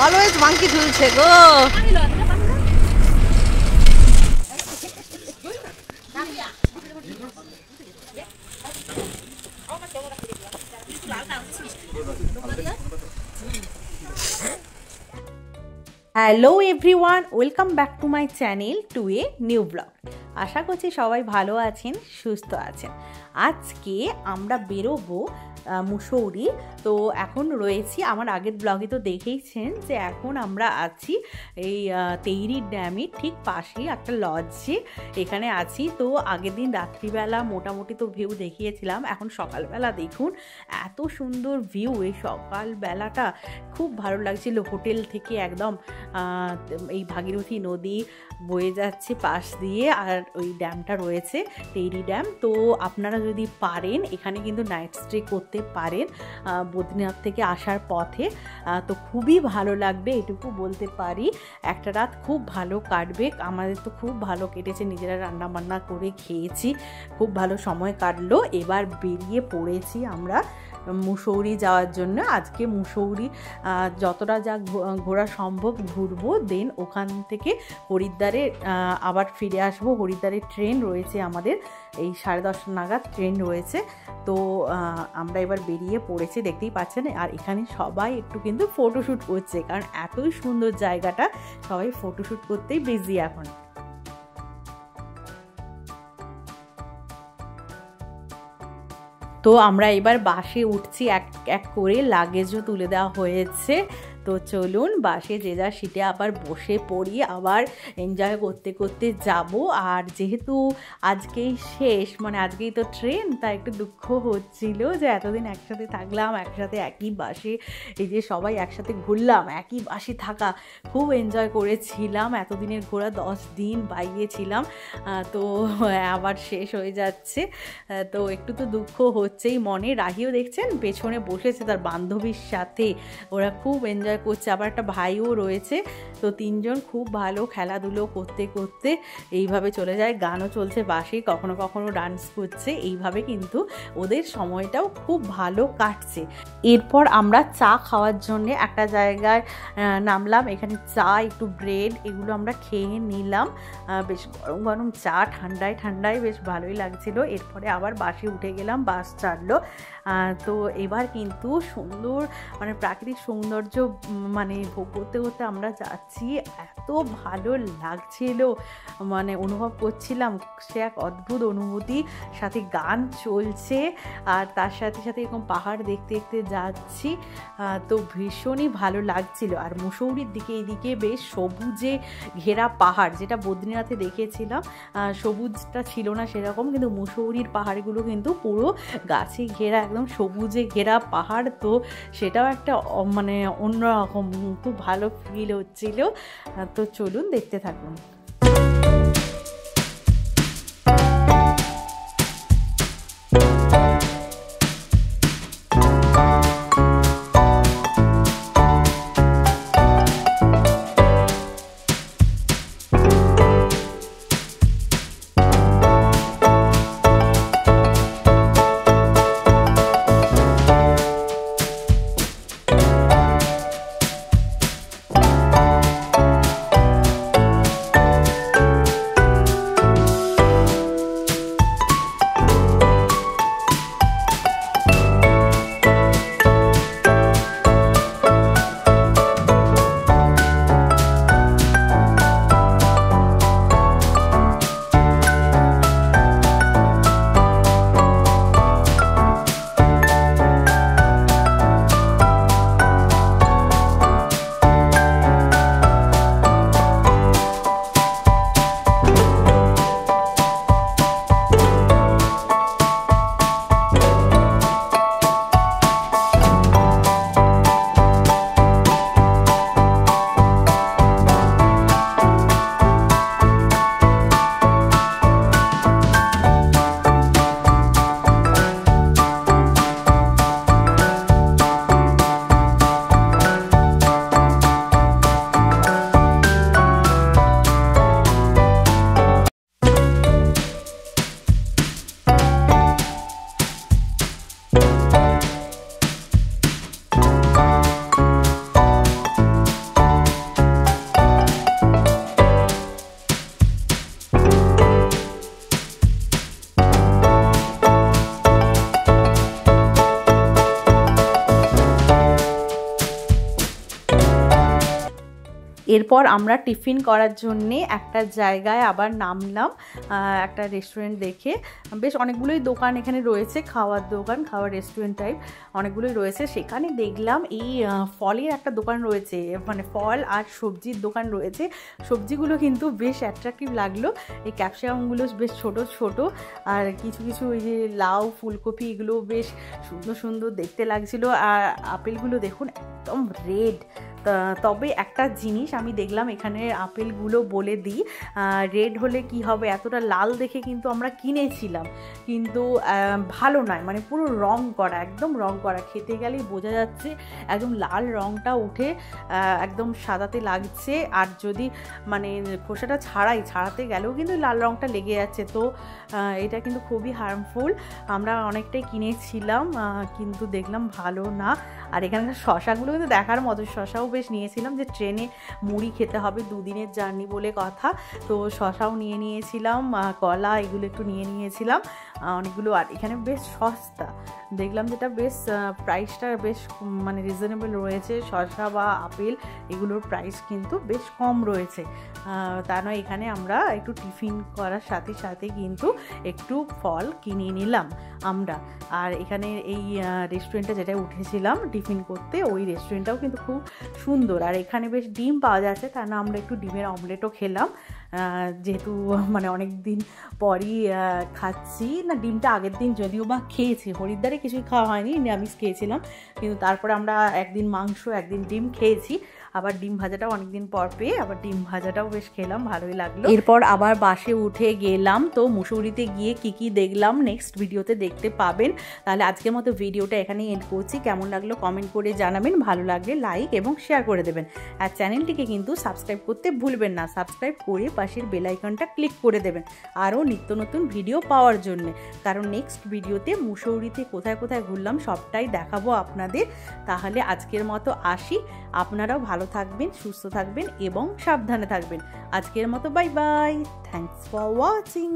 Always monkey ঝুলছে গো। Hello everyone, welcome back to my channel to a new vlog. আশা করছি সবাই ভালো আছেন, সুস্থ আছেন। আজকে আমরা বেরোবো মুসৌরি। তো এখন রয়েছি, আমার আগের ব্লগে তো দেখেইছেন যে এখন আমরা আছি এই তেইরি ড্যামের ঠিক পাশেই একটা লজে এখানে আছি। তো আগের দিন রাত্রিবেলা মোটামুটি তো ভিউ দেখিয়েছিলাম, এখন সকালবেলা দেখুন এত সুন্দর ভিউ। এই সকালবেলাটা খুব ভালো লাগছিল। হোটেল থেকে একদম এই ভাগীরথী নদী বয়ে যাচ্ছে পাশ দিয়ে, আর ওই ড্যামটা রয়েছে তেইরি ড্যাম। তো আপনারা যদি পারেন এখানে কিন্তু নাইট স্টে করতে পারেন বদ্রীনাথ থেকে আসার পথে। তো খুবই ভালো লাগবে এটুকু বলতে পারি। একটা রাত খুব ভালো কাটবে, আমাদের তো খুব ভালো কেটেছে, নিজেরা রান্না বান্না করে খেয়েছি, খুব ভালো সময় কাটলো। এবার বেরিয়ে পড়েছি আমরা মুসৌরি যাওয়ার জন্য। আজকে মুসৌরি যতটা যা ঘোরা সম্ভব ঘুরবো, দেন ওখান থেকে হরিদ্বারে আবার ফিরে আসবো। হরিদ্বারের ট্রেন রয়েছে আমাদের, এই 10:30 নাগাদ ট্রেন রয়েছে। তো আমরা এবার বেরিয়ে পড়েছি, দেখতেই পাচ্ছেন। আর এখানে সবাই একটু কিন্তু ফটোশ্যুট করছে, কারণ এতই সুন্দর জায়গাটা, সবাই ফটোশ্যুট করতেই বিজি এখন। তো আমরা এবার বাসে উঠছি, এক এক করে লাগেজও তুলে দেওয়া হয়েছে। তো চলুন বাসে যে যার সিটে আবার বসে পড়ি, আবার এনজয় করতে করতে যাব। আর যেহেতু আজকেই শেষ, মানে আজকেই তো ট্রেন, তাই একটু দুঃখ হচ্ছিল যে এতদিন একসাথে থাকলাম, একসাথে একই বাসে, এই যে সবাই একসাথে ঘুরলাম, একই বাসে থাকা, খুব এনজয় করেছিলাম। এতদিনের ঘোরা 10 দিন বাইরে ছিলাম, তো আবার শেষ হয়ে যাচ্ছে। তো একটু তো দুঃখ হচ্ছেই মনে। রাহিও দেখছেন পেছনে বসেছে তার বান্ধবীর সাথে, ওরা খুব এনজয় করছে। আবার একটা ভাইও রয়েছে। তো তিনজন খুব ভালো খেলাধুলো করতে করতে এইভাবে চলে যায়, গানও চলছে বাসে, কখনো কখনো ডান্স করছে। এইভাবে কিন্তু ওদের সময়টাও খুব ভালো কাটছে। এরপর আমরা চা খাওয়ার জন্য একটা জায়গায় নামলাম। এখানে চা, একটু ব্রেড, এগুলো আমরা খেয়ে নিলাম। বেশ গরম গরম চা, ঠান্ডায় ঠান্ডায় বেশ ভালোই লাগছিল। এরপরে আবার বাসে উঠে গেলাম, বাস ছাড়লো। তো এবার কিন্তু সুন্দর, মানে প্রাকৃতিক সৌন্দর্য মানে ভোগ করতে করতে আমরা যাচ্ছি। এত ভালো লাগছিল, মানে অনুভব করছিলাম, সে এক অদ্ভুত অনুভূতি। সাথে গান চলছে, আর তার সাথে সাথে এরকম পাহাড় দেখতে দেখতে যাচ্ছি। তো ভীষণই ভালো লাগছিল। আর মুসৌরির দিকে এইদিকে বেশ সবুজে ঘেরা পাহাড়, যেটা বদ্রীনাথে দেখেছিলাম সবুজটা ছিল না সেরকম, কিন্তু মুসৌরির পাহাড়গুলো কিন্তু পুরো গাছে ঘেরা, একদম সবুজে ঘেরা পাহাড়। তো সেটাও একটা মানে অন্যরকম, খুব ভালো ফিল হচ্ছিল। তো চলুন দেখতে থাকুন। এরপর আমরা টিফিন করার জন্যে একটা জায়গায় আবার নামলাম, একটা রেস্টুরেন্ট দেখে। বেশ অনেকগুলোই দোকান এখানে রয়েছে, খাওয়ার দোকান, খাওয়ার রেস্টুরেন্ট টাইপ অনেকগুলোই রয়েছে। সেখানে দেখলাম এই ফলের একটা দোকান রয়েছে, মানে ফল আর সবজির দোকান রয়েছে। সবজিগুলো কিন্তু বেশ অ্যাট্রাক্টিভ লাগলো, এই ক্যাপসিকামগুলো বেশ ছোট ছোট, আর কিছু কিছু ওই যে লাউ, ফুলকপি, এগুলো বেশ সুন্দর সুন্দর দেখতে লাগছিল। আর আপেলগুলো দেখুন একদম রেড। তবে একটা জিনিস আমি দেখলাম, এখানে আপেলগুলো বলে দিই, রেড হলে কি হবে, এতটা লাল দেখে কিন্তু আমরা কিনেছিলাম, কিন্তু ভালো নয়, মানে পুরো রং করা, একদম রং করা, খেতে গেলেই বোঝা যাচ্ছে একদম লাল রংটা উঠে একদম সাদাতে লাগছে। আর যদি মানে খোসাটা ছাড়াতে গেলেও কিন্তু লাল রংটা লেগে যাচ্ছে। তো এটা কিন্তু খুবই হার্মফুল। আমরা অনেকটাই কিনেছিলাম, কিন্তু দেখলাম ভালো না। আর এখানকার শশাগুলো কিন্তু দেখার মতো, শশাও বেশ নিয়েছিলাম, যে ট্রেনে মুড়ি খেতে হবে, 2 দিনের জার্নি বলে কথা। তো শশাও নিয়েছিলাম, কলা এগুলো একটু নিয়েছিলাম অনেকগুলো। আর এখানে বেশ সস্তা দেখলাম, যেটা বেশ প্রাইসটা বেশ মানে রিজনেবল রয়েছে। শশা বা আপেল এগুলোর প্রাইস কিন্তু বেশ কম রয়েছে। তা নয়, এখানে আমরা একটু টিফিন করার সাথে সাথে কিন্তু একটু ফল কিনে নিলাম আমরা। আর এখানে এই রেস্টুরেন্টে যেটা উঠেছিলাম টিফিন করতে, ওই রেস্টুরেন্টটাও কিন্তু খুব সুন্দর। আর এখানে বেশ ডিম পাওয়া যাচ্ছে, তা না আমরা একটু ডিমের অমলেটও খেলাম, যেহেতু মানে অনেক দিন পরই খাচ্ছি। না, ডিমটা আগের দিন যদিও বা খেয়েছি, হরিদ্বারে কিছুই খাওয়া হয়নি, নিরামিষ খেয়েছিলাম, কিন্তু তারপরে আমরা একদিন মাংস একদিন ডিম খেয়েছি। আবার ডিম ভাজাটাও অনেকদিন পর পেয়ে আবার ডিম ভাজাটাও বেশ খেলাম, ভালোই লাগলো। এরপর আবার বাসে উঠে গেলাম। তো মুসৌরিতে গিয়ে কি দেখলাম নেক্সট ভিডিওতে দেখতে পাবেন। তাহলে আজকের মতো ভিডিওটা এখানেই এন্ড করছি। কেমন লাগলো কমেন্ট করে জানাবেন, ভালো লাগলে লাইক এবং শেয়ার করে দেবেন। আর চ্যানেলটিকে কিন্তু সাবস্ক্রাইব করতে ভুলবেন না, সাবস্ক্রাইব করে পাশের বেল আইকনটা ক্লিক করে দেবেন আরও নিত্য নতুন ভিডিও পাওয়ার জন্য। কারণ নেক্সট ভিডিওতে মুসৌরিতে কোথায় কোথায় ঘুরলাম সবটাই দেখাবো আপনাদের। তাহলে আজকের মতো আসি, আপনারাও ভালো থাকবেন, সুস্থ থাকবেন এবং সাবধানে থাকবেন। আজকের মতো bye bye, thanks for watching.